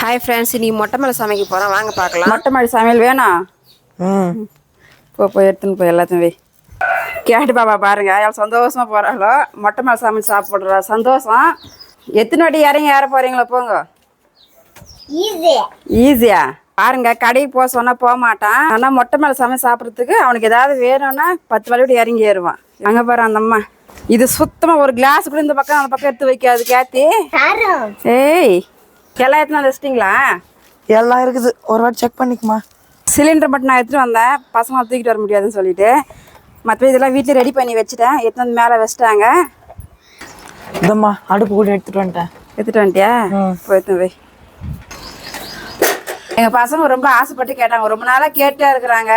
Hi friends, நீ மொட்டை மேலே சமைக்க போகிறோம், வாங்க பார்க்கலாம். மொட்டை மாடி சமையல் வேணும். போய் எடுத்துன்னு போய் எல்லாத்தையும் போய் கேட்டு பாப்பா பாருங்க, எவ்வளோ சந்தோஷமா போகிறாங்களோ. மொட்டை மேலே சமைச்சு சாப்பிட்ற சந்தோஷம். எத்தனை வாட்டி இறங்கி ஏற போகிறீங்களோ போங்க. ஈஸியா பாருங்க, கடைக்கு போக சொன்னால் போக மாட்டான். ஆனால் மொட்டை மேலே சமைச்சு சாப்பிட்றதுக்கு அவனுக்கு ஏதாவது வேணும்னா 10 வாட்டி இறங்கி ஏறுவான். அங்கே பாரு அந்த அம்மா, இது சுத்தமாக ஒரு கிளாஸ் கூட இந்த பக்கம் அந்த பக்கம் எடுத்து வைக்காது. கேத்தி ஏய், எல்லாம் எடுத்துன்னு வச்சிட்டிங்களா? எல்லாம் இருக்குது, ஒரு வாட்டி செக் பண்ணிக்குமா. சிலிண்டர் மட்டும் நான் எடுத்துகிட்டு வந்தேன், பசங்க தூக்கிட்டு வர முடியாதுன்னு சொல்லிட்டு. மற்றபடி இதெல்லாம் வீட்டில் ரெடி பண்ணி வச்சுட்டேன். எடுத்துன்னு வந்து மேலே வச்சுட்டாங்க. இதம்மா அடுப்பு கூட எடுத்துகிட்டு வந்துட்டியா? போய்த்து போய். எங்கள் பசங்க ரொம்ப ஆசைப்பட்டு கேட்டாங்க, ரொம்ப நாளாக கேட்டே இருக்கிறாங்க,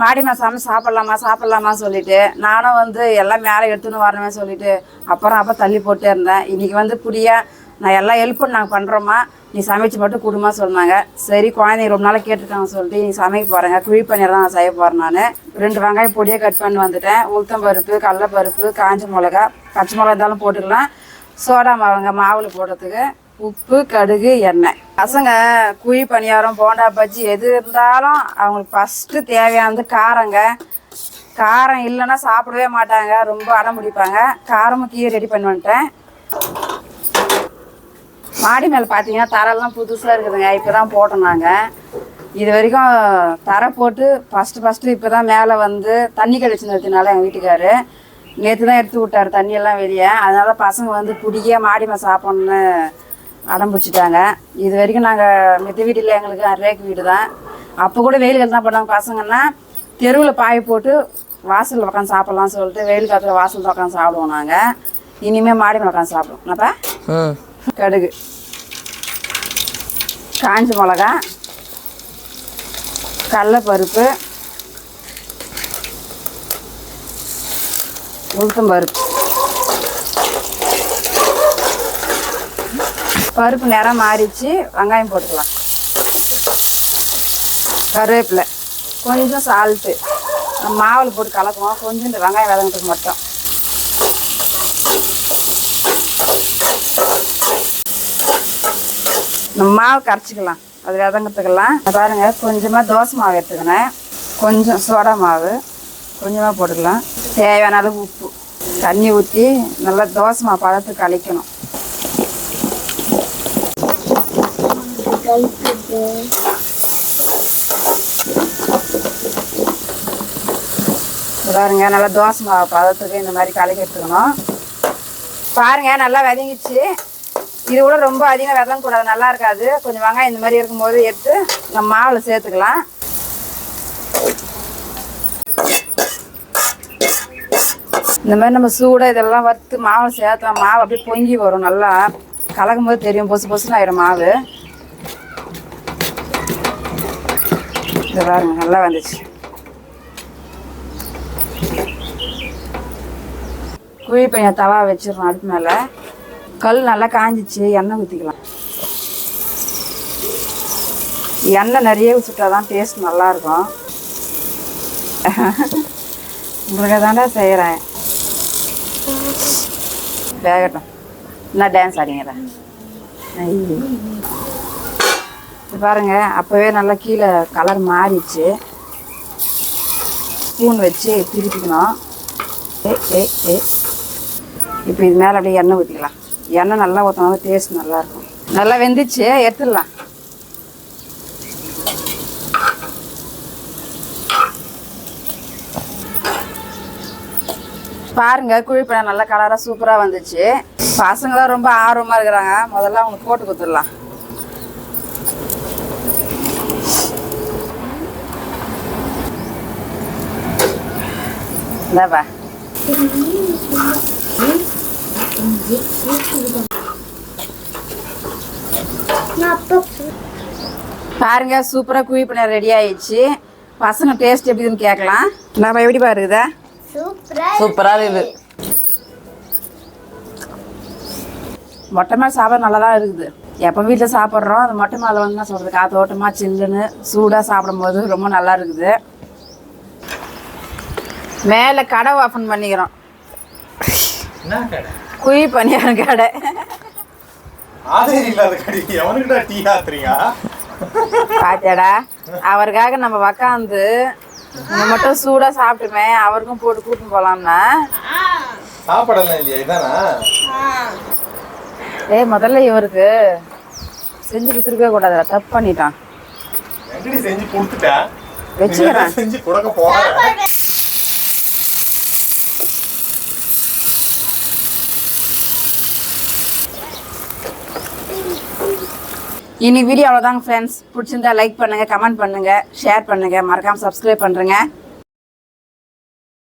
மாடி மேலே சமைச்சு சாப்பிட்லாமா சொல்லிட்டு. நானும் வந்து எல்லாம் மேலே எடுத்துன்னு வரணுமே சொல்லிட்டு அப்போ தள்ளி போட்டே இருந்தேன். இன்றைக்கி வந்து புரியா நான் எல்லாம் ஹெல்ப் நாங்கள் பண்ணுறோம்மா, நீ சமைச்சு மட்டும் கொடுமா சொன்னாங்க. சரி, குழந்தைங்க ரொம்ப நாளாக கேட்டிருக்காங்க சொல்லிட்டு நீ சமைக்க போகிறேங்க. குழி பன்னீர் தான் நான் செய்ய போகிறேன். நான் 2 வெங்காயம் பொடியாக கட் பண்ணி வந்துட்டேன். உளுத்தம் பருப்பு, கடலைப்பருப்பு, காஞ்ச மிளகா, பச்சை மிளகா இருந்தாலும் போட்டுக்கலாம். சோடா மாவுங்க மாவில் போடுறதுக்கு, உப்பு, கடுகு, எண்ணெய். பசங்க குழி பணியாரம், போண்டா பஜ்ஜி எது இருந்தாலும் அவங்களுக்கு ஃபஸ்ட்டு தேவையானது காரங்க. காரம் இல்லைன்னா சாப்பிடவே மாட்டாங்க, ரொம்ப அடம் பிடிப்பாங்க. காரமும் கீரை ரெடி பண்ணி வந்துட்டேன். மாடி மேலே பார்த்தீங்கன்னா தரெல்லாம் புதுசாக இருக்குதுங்க. இப்போ தான் போட்டோம் நாங்கள். இது வரைக்கும் தரை போட்டு ஃபஸ்ட்டு இப்போ தான் மேலே வந்து தண்ணி கழிச்சுனதுனால எங்கள் வீட்டுக்காரு நேற்று தான் எடுத்து விட்டார் தண்ணியெல்லாம் வெளியே. அதனால் பசங்க வந்து பிடிக்க மாடி மேலே சாப்பிட்ணுன்னு அடம் பிடிச்சிட்டாங்க. இது வரைக்கும் நாங்கள் மித்த வீட்டில் எங்களுக்கு ரேக்கு வீடு தான். அப்போ கூட வெயிலுக்கு தான் பண்ணாங்க பசங்கன்னா, தெருவில் பாய் போட்டு வாசலில் உட்காந்து சாப்பிட்லான்னு சொல்லிட்டு வெயில் காலத்தில் வாசலில் உட்காந்து சாப்பிடுவோம் நாங்கள். இனிமேல் மாடி மேலே உட்காந்து சாப்பிடுவோம். என்னப்பா? கடுகு, காஞ்ச மிளகா, கடலைப்பருப்பு, உளுத்தம் பருப்பு. பருப்பு நேரம் மாறிச்சு, வெங்காயம் போட்டுக்கலாம். கருவேப்பிலை, கொஞ்சம் சால்ட்டு, மாவில் போட்டு கலக்குவோம். கொஞ்சம் இந்த வெங்காயம் வதங்கிறதுக்கு மட்டும். நம்ம மாவு கரைச்சிக்கலாம், அது வதங்கிறதுக்கெல்லாம். பாருங்க, கொஞ்சமாக தோசை மாவு எடுத்துக்கினேன், கொஞ்சம் சோடா மாவு கொஞ்சமாக போட்டுக்கலாம். தேவையான அளவு உப்பு, தண்ணி ஊற்றி நல்லா தோசை மாவு பதத்துக்கு கழிக்கணும். பாருங்க, நல்லா தோசை மாவு பதத்துக்கு இந்த மாதிரி கலக்கி எடுத்துக்கணும். பாருங்க, நல்லா வதங்கிச்சு. இது கூட ரொம்ப அதிகம் வெதங்க கூடாது, நல்லா இருக்காது. கொஞ்சம் வெங்காயம் இந்த மாதிரி இருக்கும்போது எடுத்து நம்ம மாவில் சேர்த்துக்கலாம். இந்த மாதிரி நம்ம சூடாக இதெல்லாம் வறுத்து மாவில் சேர்த்தலாம். மாவு அப்படியே பொங்கி வரும், நல்லா கலக்கும் போது தெரியும், பொசுன்னு ஆயிடும் மாவு. இது பாருங்க, நல்லா வந்துச்சு. குழி பையன் தவா வச்சிடறோம் அடுப்பு மேலே. கல் நல்லா காஞ்சிச்சு, எண்ணெய் ஊற்றிக்கலாம். எண்ணெய் நிறைய ஊற்றிட்டா தான் டேஸ்ட் நல்லாயிருக்கும். உங்களுக்கு தாண்டா செய்கிறேன். வேகட்டும். என்ன டான்ஸ் ஆடிங்கடா. பாருங்க, அப்போவே நல்லா கீழே கலர் மாறிடுச்சு. ஸ்பூன் வச்சு திருப்பிக்கணும். இப்போ இது மேலே அப்படியே எண்ணெய் ஊற்றிக்கலாம். எண்ணெய் நல்லா ஊற்றினா டேஸ்ட் நல்லாயிருக்கும். நல்லா வெந்துச்சு, எடுத்துடலாம். பாருங்க, குழிப்பழம் நல்லா கலராக சூப்பராக வந்துச்சு. பசங்க தான் ரொம்ப ஆர்வமாக இருக்கிறாங்க. முதல்ல அவங்களுக்கு போட்டு கொடுத்துடலாம். இந்தாப்பா. பாருங்க, சூப்பராக குழி பன்னீர் ரெடி ஆயிடுச்சு. பசங்க டேஸ்ட் எப்படின்னு கேட்கலாம். நம்ம எப்படி பாருக்குதா? சூப்பராக இருக்குது. மொட்டை மேலே சாப்பிட நல்லா தான் இருக்குது. எப்போ வீட்டில் சாப்பிட்றோம், அது மொட்டை மேலே வந்து நான் சொல்கிறது காத்தோட்டமாக சில்லுன்னு சூடாக சாப்பிடும்போது ரொம்ப நல்லா இருக்குது. மேலே கடை ஓப்பன் பண்ணிக்கிறோம். குழி பணியாரம் கடை. ஆதரி இல்லாத கடி எவனுக்குடா டீ ஆத்துறீங்க? பாத்தியாடா அவருக்காக நம்ம உக்காந்து நம்ம மட்டும் சூடா சாப்பிட்டுமே அவருக்கும் போட்டு கூட்டின்னு போலாம்னா சாப்பாடெல்லாம் இல்லையா? இதானா? முதல்ல இவருக்கு செஞ்சு கொடுத்துருக்கவே கூடாதுடா, தப்பு பண்ணிட்டான். எங்கடி செஞ்சு கொடுத்துட்டா? வச்சுக்கிறேன். செஞ்சு கொடுக்க போறேன். இன்னைக்கு வீடியோ அவ்வளோதாங்க ஃப்ரெண்ட்ஸ். பிடிச்சிருந்தா லைக் பண்ணுங்க, கமெண்ட் பண்ணுங்க, ஷேர் பண்ணுங்க, மறக்காம சப்ஸ்கிரைப் பண்ணுறேங்க.